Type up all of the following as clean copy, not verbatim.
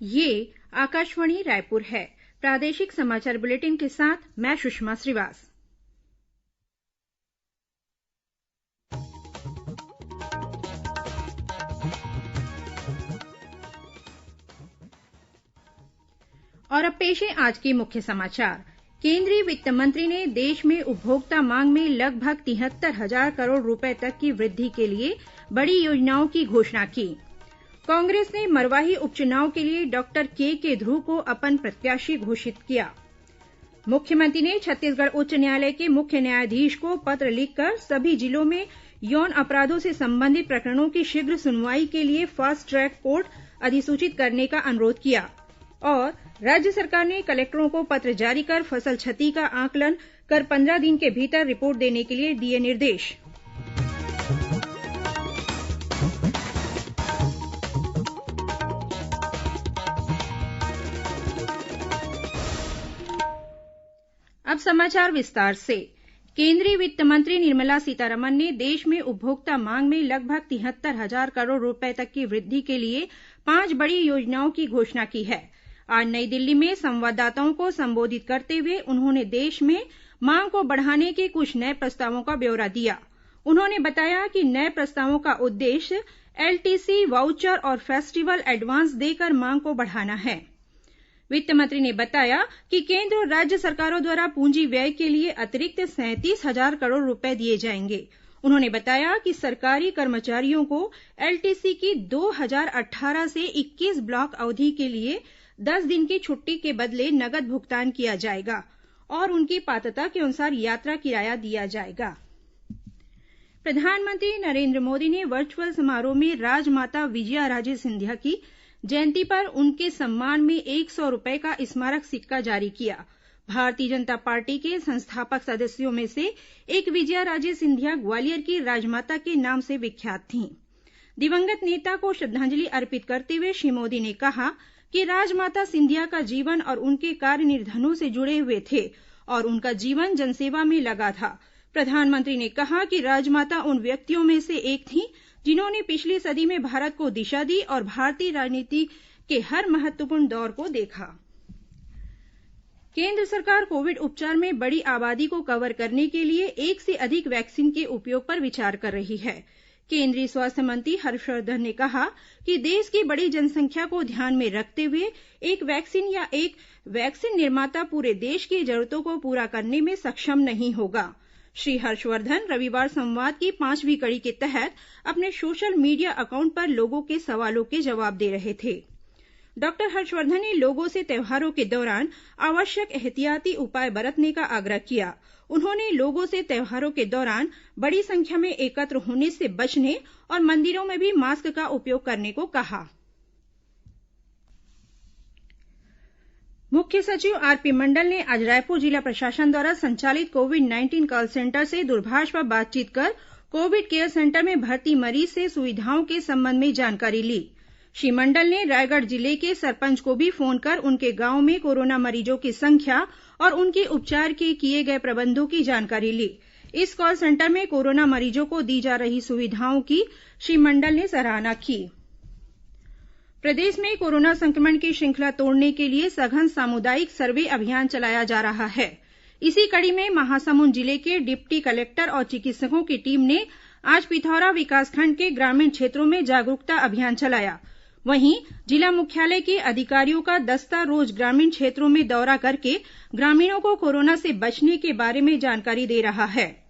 ये आकाशवाणी रायपुर है। प्रादेशिक समाचार बुलेटिन के साथ मैं सुषमा श्रीवास। और अब पेश है आज के मुख्य समाचार। केंद्रीय वित्त मंत्री ने देश में उपभोक्ता मांग में लगभग 73,000 करोड़ रुपए तक की वृद्धि के लिए बड़ी योजनाओं की घोषणा की। कांग्रेस ने मरवाही उपचुनाव के लिए डॉक्टर के ध्रुव को अपन प्रत्याशी घोषित किया। मुख्यमंत्री ने छत्तीसगढ़ उच्च न्यायालय के मुख्य न्यायाधीश को पत्र लिखकर सभी जिलों में यौन अपराधों से संबंधित प्रकरणों की शीघ्र सुनवाई के लिए फास्ट ट्रैक कोर्ट अधिसूचित करने का अनुरोध किया। और राज्य सरकार ने कलेक्टरों को पत्र जारी कर फसल क्षति का आकलन कर 15 दिन के भीतर रिपोर्ट देने के लिए दिए निर्देश। अब समाचार विस्तार से। केंद्रीय वित्त मंत्री निर्मला सीतारमण ने देश में उपभोक्ता मांग में लगभग 73,000 करोड़ रुपए तक की वृद्धि के लिए 5 बड़ी योजनाओं की घोषणा की है। आज नई दिल्ली में संवाददाताओं को संबोधित करते हुए उन्होंने देश में मांग को बढ़ाने के कुछ नए प्रस्तावों का ब्यौरा दिया। उन्होंने बताया कि नए प्रस्तावों का उद्देश्य एलटीसी, वाउचर और फेस्टिवल एडवांस देकर मांग को बढ़ाना है। वित्त मंत्री ने बताया कि केंद्र और राज्य सरकारों द्वारा पूंजी व्यय के लिए अतिरिक्त 37,000 करोड़ रुपए दिए जाएंगे। उन्होंने बताया कि सरकारी कर्मचारियों को एलटीसी की 2018 से 21 ब्लॉक अवधि के लिए 10 दिन की छुट्टी के बदले नगद भुगतान किया जाएगा और उनकी पात्रता के अनुसार यात्रा किराया दिया जाएगा। प्रधानमंत्री नरेंद्र मोदी ने वर्चुअल समारोह में राजमाता विजयाराजे सिंधिया की जयंती पर उनके सम्मान में 100 रुपए का स्मारक सिक्का जारी किया। भारतीय जनता पार्टी के संस्थापक सदस्यों में से एक विजयाराजे सिंधिया ग्वालियर की राजमाता के नाम से विख्यात थीं। दिवंगत नेता को श्रद्धांजलि अर्पित करते हुए श्री मोदी ने कहा कि राजमाता सिंधिया का जीवन और उनके कार्य निर्धनों से जुड़े हुए थे और उनका जीवन जनसेवा में लगा था। प्रधानमंत्री ने कहा कि राजमाता उन व्यक्तियों में से एक थीं जिन्होंने पिछली सदी में भारत को दिशा दी और भारतीय राजनीति के हर महत्वपूर्ण दौर को देखा। केंद्र सरकार कोविड उपचार में बड़ी आबादी को कवर करने के लिए एक से अधिक वैक्सीन के उपयोग पर विचार कर रही है। केंद्रीय स्वास्थ्य मंत्री हर्षवर्धन ने कहा कि देश की बड़ी जनसंख्या को ध्यान में रखते हुए एक वैक्सीन या एक वैक्सीन निर्माता पूरे देश की जरूरतों को पूरा करने में सक्षम नहीं होगा। श्री हर्षवर्धन रविवार संवाद की 5वीं कड़ी के तहत अपने सोशल मीडिया अकाउंट पर लोगों के सवालों के जवाब दे रहे थे। डॉक्टर हर्षवर्धन ने लोगों से त्योहारों के दौरान आवश्यक एहतियाती उपाय बरतने का आग्रह किया। उन्होंने लोगों से त्योहारों के दौरान बड़ी संख्या में एकत्र होने से बचने और मंदिरों में भी मास्क का उपयोग करने को कहा। मुख्य सचिव आरपी मंडल ने आज रायपुर जिला प्रशासन द्वारा संचालित कोविड-19 कॉल सेंटर से दूरभाष पर बातचीत कर कोविड केयर सेंटर में भर्ती मरीज से सुविधाओं के संबंध में जानकारी ली। श्री मंडल ने रायगढ़ जिले के सरपंच को भी फोन कर उनके गांव में कोरोना मरीजों की संख्या और उनके उपचार के किए गए प्रबंधों की जानकारी ली। इस कॉल सेंटर में कोरोना मरीजों को दी जा रही सुविधाओं की श्री मंडल ने सराहना की। प्रदेश में कोरोना संक्रमण की श्रृंखला तोड़ने के लिए सघन सामुदायिक सर्वे अभियान चलाया जा रहा है। इसी कड़ी में महासमुंद जिले के डिप्टी कलेक्टर और चिकित्सकों की टीम ने आज पिथौरा विकासखंड के ग्रामीण क्षेत्रों में जागरूकता अभियान चलाया। वहीं जिला मुख्यालय के अधिकारियों का दस्ता रोज ग्रामीण क्षेत्रों में दौरा करके ग्रामीणों को कोरोना से बचने के बारे में जानकारी दे रहा है।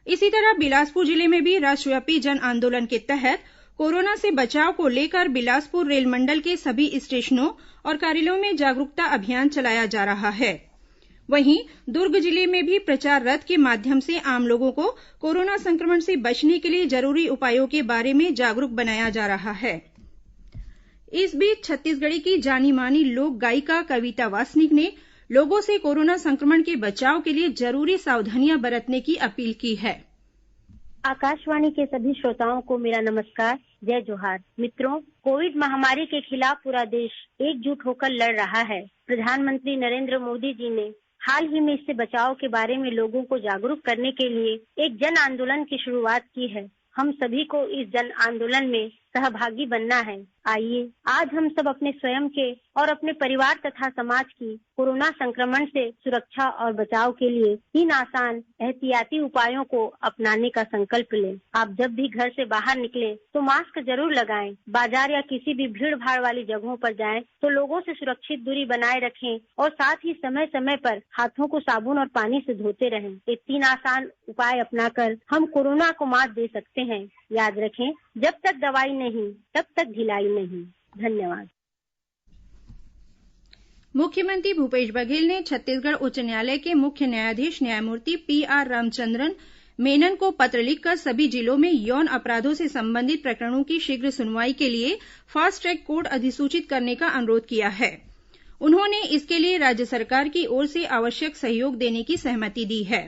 इसी तरह बिलासपुर जिले में भी राष्ट्रव्यापी जन आंदोलन के तहत कोरोना से बचाव को लेकर बिलासपुर रेल मंडल के सभी स्टेशनों और कार्यालयों में जागरूकता अभियान चलाया जा रहा है। वहीं दुर्ग जिले में भी प्रचार रथ के माध्यम से आम लोगों को कोरोना संक्रमण से बचने के लिए जरूरी उपायों के बारे में जागरूक बनाया जा रहा है। इस बीच छत्तीसगढ़ी की जानी मानी लोक गायिका कविता वासनिक ने लोगों से कोरोना संक्रमण के बचाव के लिए जरूरी सावधानियां बरतने की अपील की है। आकाशवाणी के सभी श्रोताओं को मेरा नमस्कार, जय जोहार। मित्रों, कोविड महामारी के खिलाफ पूरा देश एकजुट होकर लड़ रहा है। प्रधानमंत्री नरेंद्र मोदी जी ने हाल ही में इससे बचाव के बारे में लोगों को जागरूक करने के लिए एक जन आंदोलन की शुरुआत की है। हम सभी को इस जन आंदोलन में सहभागी बनना है। आइए आज हम सब अपने स्वयं के और अपने परिवार तथा समाज की कोरोना संक्रमण से सुरक्षा और बचाव के लिए इन आसान एहतियाती उपायों को अपनाने का संकल्प लें। आप जब भी घर से बाहर निकलें तो मास्क जरूर लगाएं। बाजार या किसी भी भीड़ भाड़ वाली जगहों पर जाएं तो लोगों से सुरक्षित दूरी बनाए रखें और साथ ही समय समय पर हाथों को साबुन और पानी से धोते रहें। ये 3 आसान उपाय अपनाकर हम कोरोना को मात दे सकते हैं। याद रखें, जब तक दवाई नहीं तब तक ढिलाई नहीं। धन्यवाद। मुख्यमंत्री भूपेश बघेल ने छत्तीसगढ़ उच्च न्यायालय के मुख्य न्यायाधीश न्यायमूर्ति पीआर रामचंद्रन मेनन को पत्र लिखकर सभी जिलों में यौन अपराधों से संबंधित प्रकरणों की शीघ्र सुनवाई के लिए फास्ट ट्रैक कोर्ट अधिसूचित करने का अनुरोध किया है। उन्होंने इसके लिए राज्य सरकार की ओर से आवश्यक सहयोग देने की सहमति दी है।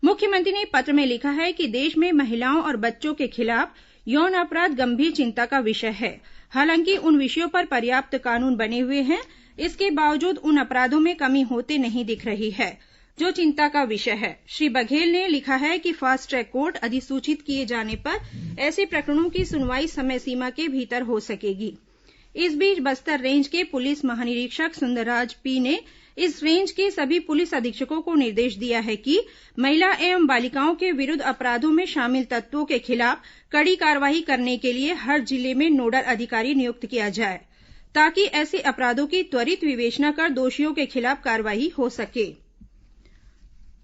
मुख्यमंत्री ने पत्र में लिखा है कि देश में महिलाओं और बच्चों के खिलाफ यौन अपराध गंभीर चिंता का विषय है। हालांकि उन विषयों पर पर्याप्त कानून बने हुए हैं, इसके बावजूद उन अपराधों में कमी होते नहीं दिख रही है, जो चिंता का विषय है। श्री बघेल ने लिखा है कि फास्ट ट्रैक कोर्ट अधिसूचित किए जाने पर ऐसे प्रकरणों की सुनवाई समय सीमा के भीतर हो सकेगी। इस बीच बस्तर रेंज के पुलिस महानिरीक्षक सुंदरराज पी ने इस रेंज के सभी पुलिस अधीक्षकों को निर्देश दिया है कि महिला एवं बालिकाओं के विरुद्ध अपराधों में शामिल तत्वों के खिलाफ कड़ी कार्रवाई करने के लिए हर जिले में नोडल अधिकारी नियुक्त किया जाए, ताकि ऐसे अपराधों की त्वरित विवेचना कर दोषियों के खिलाफ कार्रवाई हो सके।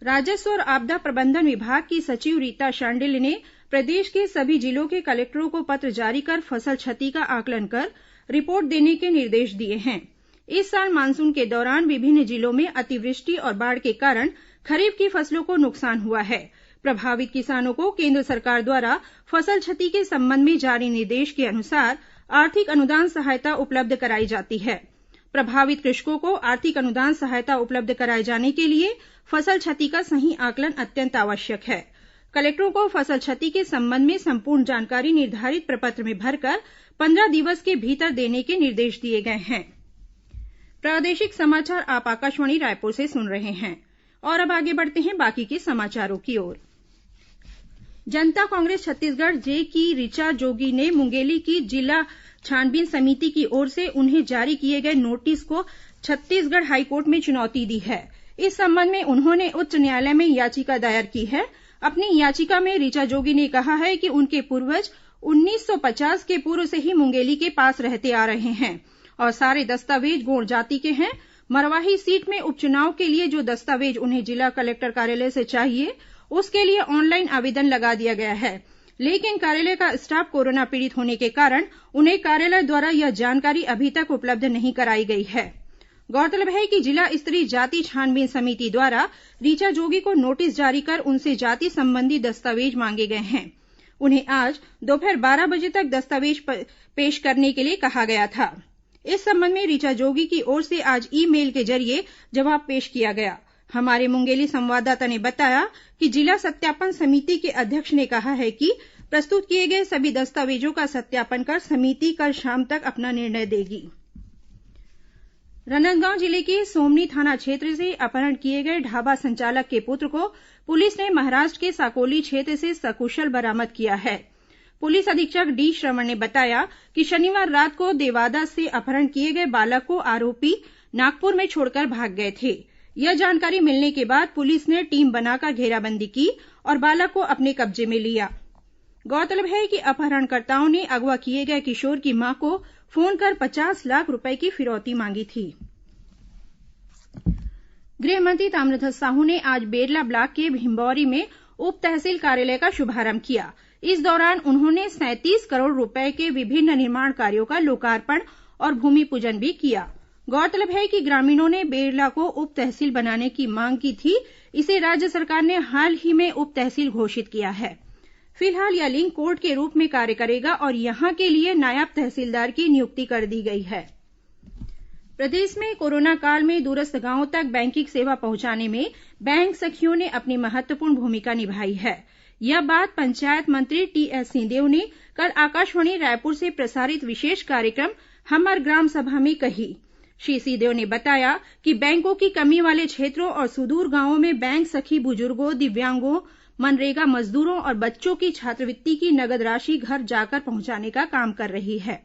राजस्व और आपदा प्रबंधन विभाग की सचिव रीता शांडिल्य ने प्रदेश के सभी जिलों के कलेक्टरों को पत्र जारी कर फसल क्षति का आकलन कर रिपोर्ट देने के निर्देश दिए हैं। इस साल मानसून के दौरान विभिन्न जिलों में अतिवृष्टि और बाढ़ के कारण खरीफ की फसलों को नुकसान हुआ है। प्रभावित किसानों को केंद्र सरकार द्वारा फसल क्षति के संबंध में जारी निर्देश के अनुसार आर्थिक अनुदान सहायता उपलब्ध कराई जाती है। प्रभावित कृषकों को आर्थिक अनुदान सहायता उपलब्ध कराए जाने के लिए फसल क्षति का सही आकलन अत्यंत आवश्यक है। कलेक्टरों को फसल क्षति के संबंध में संपूर्ण जानकारी निर्धारित प्रपत्र में भरकर 15 दिवस के भीतर देने के निर्देश दिए गए हैं। प्रादेशिक समाचार आप आकाशवाणी रायपुर से सुन रहे हैं। और अब आगे बढ़ते हैं बाकी के समाचारों की ओर। जनता कांग्रेस छत्तीसगढ़ जे की ऋचा जोगी ने मुंगेली की जिला छानबीन समिति की ओर से उन्हें जारी किए गए नोटिस को छत्तीसगढ़ हाईकोर्ट में चुनौती दी है। इस संबंध में उन्होंने उच्च न्यायालय में याचिका दायर की है। अपनी याचिका में ऋचा जोगी ने कहा है कि उनके पूर्वज 1950 के पूर्व से ही मुंगेली के पास रहते आ रहे हैं और सारे दस्तावेज गोंड जाति के हैं। मरवाही सीट में उपचुनाव के लिए जो दस्तावेज उन्हें जिला कलेक्टर कार्यालय से चाहिए, उसके लिए ऑनलाइन आवेदन लगा दिया गया है, लेकिन कार्यालय का स्टाफ कोरोना पीड़ित होने के कारण उन्हें कार्यालय द्वारा यह जानकारी अभी तक उपलब्ध नहीं कराई गई है। गौरतलब है कि जिला स्तरीय जाति छानबीन समिति द्वारा ऋचा जोगी को नोटिस जारी कर उनसे जाति संबंधी दस्तावेज मांगे गए हैं। उन्हें आज दोपहर 12 बजे तक दस्तावेज पेश करने के लिए कहा गया था। इस संबंध में ऋचा जोगी की ओर से आज ईमेल के जरिए जवाब पेश किया गया। हमारे मुंगेली संवाददाता ने बताया कि जिला सत्यापन समिति के अध्यक्ष ने कहा है कि प्रस्तुत किए गए सभी दस्तावेजों का सत्यापन कर समिति कल शाम तक अपना निर्णय देगी। राजनांदगांव जिले के सोमनी थाना क्षेत्र से अपहरण किए गए ढाबा संचालक के पुत्र को पुलिस ने महाराष्ट्र के साकोली क्षेत्र से सकुशल बरामद किया है। पुलिस अधीक्षक डी श्रवण ने बताया कि शनिवार रात को देवादा से अपहरण किए गए बालक को आरोपी नागपुर में छोड़कर भाग गए थे। यह जानकारी मिलने के बाद पुलिस ने टीम बनाकर घेराबंदी की और बालक को अपने कब्जे में लिया। गौरतलब है कि अपहरणकर्ताओं ने अगवा किए गए किशोर की मां को फोन कर 50 लाख रुपए की फिरौती मांगी थी। गृह मंत्री ताम्रध्वज साहू ने आज बेरला ब्लॉक के भिंबौरी में उप तहसील कार्यालय का शुभारंभ किया। इस दौरान उन्होंने 37 करोड़ रुपए के विभिन्न निर्माण कार्यों का लोकार्पण और भूमि पूजन भी किया। गौरतलब है कि ग्रामीणों ने बेरला को उप तहसील बनाने की मांग की थी। इसे राज्य सरकार ने हाल ही में उप तहसील घोषित किया है। फिलहाल यह लिंक कोर्ट के रूप में कार्य करेगा और यहां के लिए नायब तहसीलदार की नियुक्ति कर दी गई है। प्रदेश में कोरोना काल में दूरस्थ गांवों तक बैंकिंग सेवा पहुंचाने में बैंक सखियों ने अपनी महत्वपूर्ण भूमिका निभाई है। यह बात पंचायत मंत्री टीएस सिंहदेव ने कल आकाशवाणी रायपुर से प्रसारित विशेष कार्यक्रम हमर ग्राम सभा में कही। श्री सिंहदेव ने बताया कि बैंकों की कमी वाले क्षेत्रों और सुदूर गांवों में बैंक सखी बुजुर्गों, दिव्यांगों, मनरेगा मजदूरों और बच्चों की छात्रवृत्ति की नगद राशि घर जाकर पहुंचाने का काम कर रही है।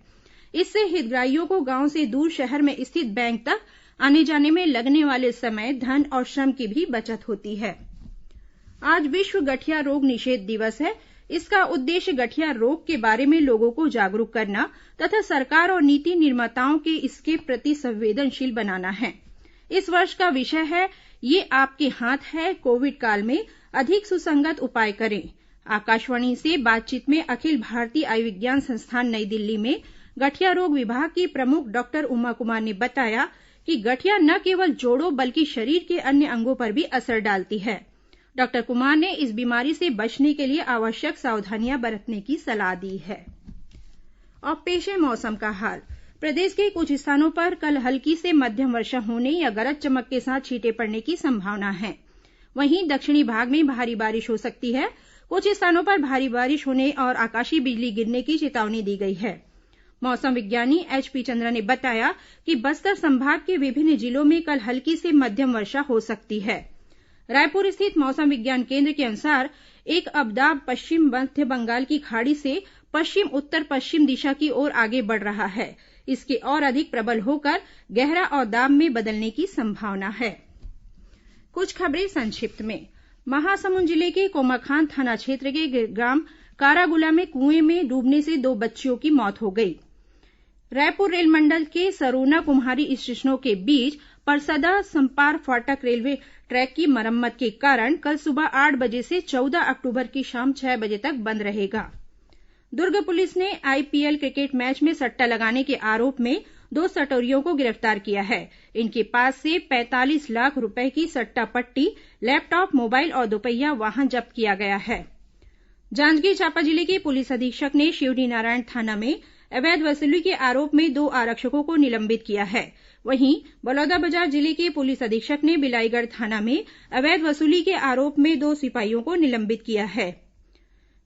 इससे हितग्राहियों को गांव से दूर शहर में स्थित बैंक तक आने जाने में लगने वाले समय, धन और श्रम की भी बचत होती है। आज विश्व गठिया रोग निषेध दिवस है। इसका उद्देश्य गठिया रोग के बारे में लोगों को जागरूक करना तथा सरकार और नीति निर्माताओं के इसके प्रति संवेदनशील बनाना है। इस वर्ष का विषय है, ये आपके हाथ है, कोविड काल में अधिक सुसंगत उपाय करें। आकाशवाणी से बातचीत में अखिल भारतीय आयुर्विज्ञान संस्थान नई दिल्ली में गठिया रोग विभाग की प्रमुख डॉक्टर उमा कुमार ने बताया कि गठिया न केवल जोड़ों बल्कि शरीर के अन्य अंगों पर भी असर डालती है। डॉक्टर कुमार ने इस बीमारी से बचने के लिए आवश्यक सावधानियां बरतने की सलाह दी है। और पेश है मौसम का हाल। प्रदेश के कुछ स्थानों पर कल हल्की से मध्यम वर्षा होने या गरज चमक के साथ छींटे पड़ने की संभावना है। वहीं दक्षिणी भाग में भारी बारिश हो सकती है। कुछ स्थानों पर भारी बारिश होने और आकाशीय बिजली गिरने की चेतावनी दी गई है। मौसम विज्ञानी एचपी चंद्रा ने बताया कि बस्तर संभाग के विभिन्न जिलों में कल हल्की से मध्यम वर्षा हो सकती है। रायपुर स्थित मौसम विज्ञान केंद्र के अनुसार एक अवदाब पश्चिम मध्य बंगाल की खाड़ी से पश्चिम उत्तर पश्चिम दिशा की ओर आगे बढ़ रहा है। इसके और अधिक प्रबल होकर गहरा अवदाब में बदलने की संभावना है। कुछ खबरें संक्षिप्त में। महासमुंद जिले के कोमाखान थाना क्षेत्र के ग्राम कारागुला में कुएं में डूबने से 2 बच्चियों की मौत हो गई। रायपुर रेल मंडल के सरोना कुम्हारी स्टेशनों के बीच परसदा समपार फाटक रेलवे ट्रैक की मरम्मत के कारण कल सुबह 8 बजे से 14 अक्टूबर की शाम 6 बजे तक बंद रहेगा। दुर्ग पुलिस ने आईपीएल क्रिकेट मैच में सट्टा लगाने के आरोप में 2 सटोरियों को गिरफ्तार किया है। इनके पास से 45 लाख रुपए की सट्टा पट्टी, लैपटॉप, मोबाइल और दोपहिया वाहन जब्त किया गया है। जांजगीर चांपा जिले के पुलिस अधीक्षक ने शिवरीनारायण थाना में अवैध वसूली के आरोप में 2 आरक्षकों को निलंबित किया है। वहीं बलौदाबाजार जिले के पुलिस अधीक्षक ने बिलाईगढ़ थाना में अवैध वसूली के आरोप में 2 सिपाहियों को निलंबित किया है।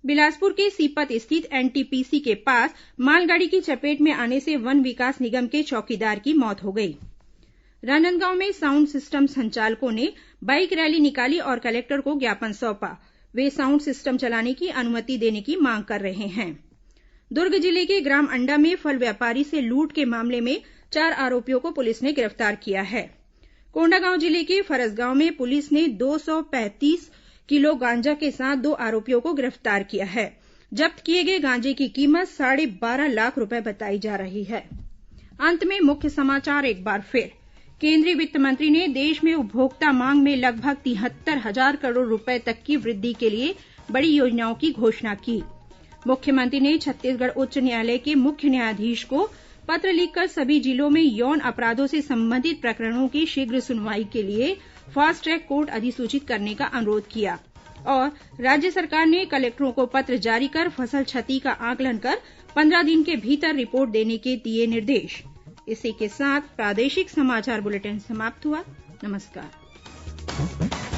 बिलासपुर के सीपत स्थित एनटीपीसी के पास मालगाड़ी की चपेट में आने से वन विकास निगम के चौकीदार की मौत हो गई। राजनांदगांव में साउंड सिस्टम संचालकों ने बाइक रैली निकाली और कलेक्टर को ज्ञापन सौंपा। वे साउंड सिस्टम चलाने की अनुमति देने की मांग कर रहे हैं। दुर्ग जिले के ग्राम अंडा में फल व्यापारी से लूट के मामले में 4 आरोपियों को पुलिस ने गिरफ्तार किया है। कोंडागांव जिले के फरसगांव में पुलिस ने 235 किलो गांजा के साथ 2 आरोपियों को गिरफ्तार किया है। जब्त किए गए गांजे की कीमत 12.5 लाख रुपए बताई जा रही है। अंत में मुख्य समाचार एक बार फिर। केंद्रीय वित्त मंत्री ने देश में उपभोक्ता मांग में लगभग 73,000 करोड़ रुपए तक की वृद्धि के लिए बड़ी योजनाओं की घोषणा की। मुख्यमंत्री ने छत्तीसगढ़ उच्च न्यायालय के मुख्य न्यायाधीश को पत्र लिखकर सभी जिलों में यौन अपराधों से संबंधित प्रकरणों की शीघ्र सुनवाई के लिए फास्ट ट्रैक कोर्ट अधिसूचित करने का अनुरोध किया। और राज्य सरकार ने कलेक्टरों को पत्र जारी कर फसल क्षति का आकलन कर 15 दिन के भीतर रिपोर्ट देने के दिए निर्देश। इसी के साथ प्रादेशिक समाचार बुलेटिन समाप्त हुआ। नमस्कार।